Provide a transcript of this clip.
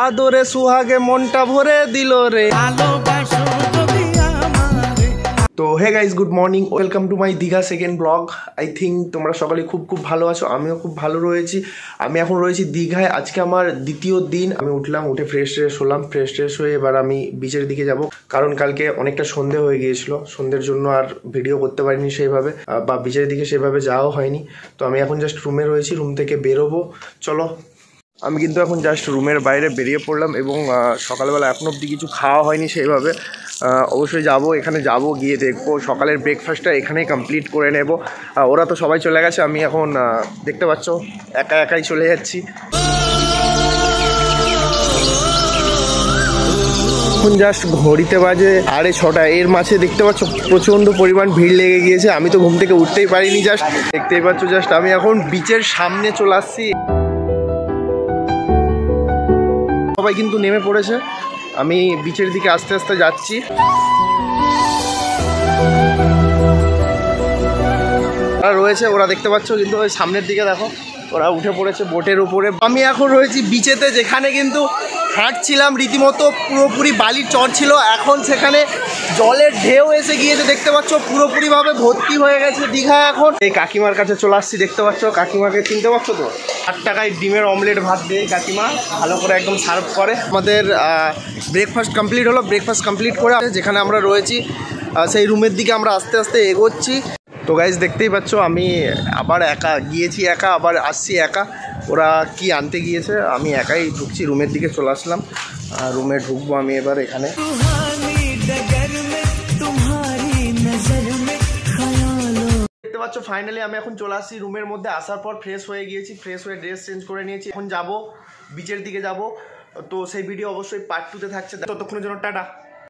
আদরে সুহাগে মনটা ভরে দিল রে। তো hey guys, good morning, welcome to my Digha second blog. I think তোমরা সকালে খুব ভালো আছো, আমিও খুব ভালো রয়েছি। আমি এখন রয়েছি দীঘায়, আজকে আমার দ্বিতীয় দিন। আমি উঠলাম, উঠে ফ্রেশ হলাম, ফ্রেশ হয়ে এবার আমি বিচের দিকে যাব, কারণ কালকে অনেকটা সন্ধে হয়ে গিয়েছিল। সন্ধ্যের জন্য আর ভিডিও করতে পারিনি সেইভাবে, বা বিচের দিকে সেভাবে যাওয়া হয়নি। তো আমি এখন জাস্ট রুমে রয়েছি, রুম থেকে বেরোবো। চলো, আমি কিন্তু এখন জাস্ট রুমের বাইরে বেরিয়ে পড়লাম এবং সকালবেলা এখনো অবধি কিছু খাওয়া হয়নি সেইভাবে। অবশ্যই এখানে যাব, গিয়ে দেখবো সকালের ব্রেকফাস্টটা এখানেই কমপ্লিট করে নেব। ওরা তো সবাই চলে গেছে, আমি এখন দেখতে পাচ্ছ একাই চলে যাচ্ছি। এখন জাস্ট ঘড়িতে বাজে 6:30, এর মাঝে দেখতে পাচ্ছ প্রচণ্ড পরিমাণ ভিড় লেগে গিয়েছে। আমি তো ঘুম থেকে উঠতেই পারিনি, জাস্ট দেখতেই পাচ্ছ। জাস্ট আমি এখন বিচের সামনে চলে আসছি, সবাই কিন্তু নেমে পড়েছে। আমি বিচের দিকে আস্তে আস্তে যাচ্ছি। ওরা রয়েছে, ওরা দেখতে পাচ্ছ, কিন্তু ওই সামনের দিকে দেখো, ওরা উঠে পড়েছে বোটের উপরে। আমি এখন রয়েছি বিচেতে, যেখানে কিন্তু হাঁটছিলাম রীতিমতো পুরোপুরি বালির চর ছিল। এখন সেখানে জলের ঢেউ এসে গিয়েছে, দেখতে পাচ্ছ পুরোপুরিভাবে ভর্তি হয়ে গেছে দীঘা। এখন এই কাকিমার কাছে চলে আসছি, দেখতে পাচ্ছ কাকিমাকে চিনতে পারছো তো? 8 টাকায় ডিমের অমলেট ভাত দিয়ে কাকিমা ভালো করে একদম সার্ভ করে। আমাদের ব্রেকফাস্ট কমপ্লিট হলো, ব্রেকফাস্ট কমপ্লিট করে যেখানে আমরা রয়েছি সেই রুমের দিকে আমরা আস্তে আস্তে এগোচ্ছি। তো গাইজ দেখতেই পাচ্ছ, আমি আবার একা গিয়েছি, আবার আসছি একা। ওরা কি আনতে গিয়েছে, আমি একাই ঢুকছি রুমের দিকে, চলে আসলাম। রুমে ঢুকবো আমি এবার। এখানে দেখতে পাচ্ছ ফাইনালি আমি এখন চলে আসছি রুমের মধ্যে। আসার পর ফ্রেশ হয়ে গিয়েছি, ফ্রেশ হয়ে ড্রেস চেঞ্জ করে নিয়েছি। এখন যাব বিচের দিকে যাব, তো সেই ভিডিও অবশ্যই পার্ট 2-তে থাকছে। ততক্ষণের জন্য টাটা।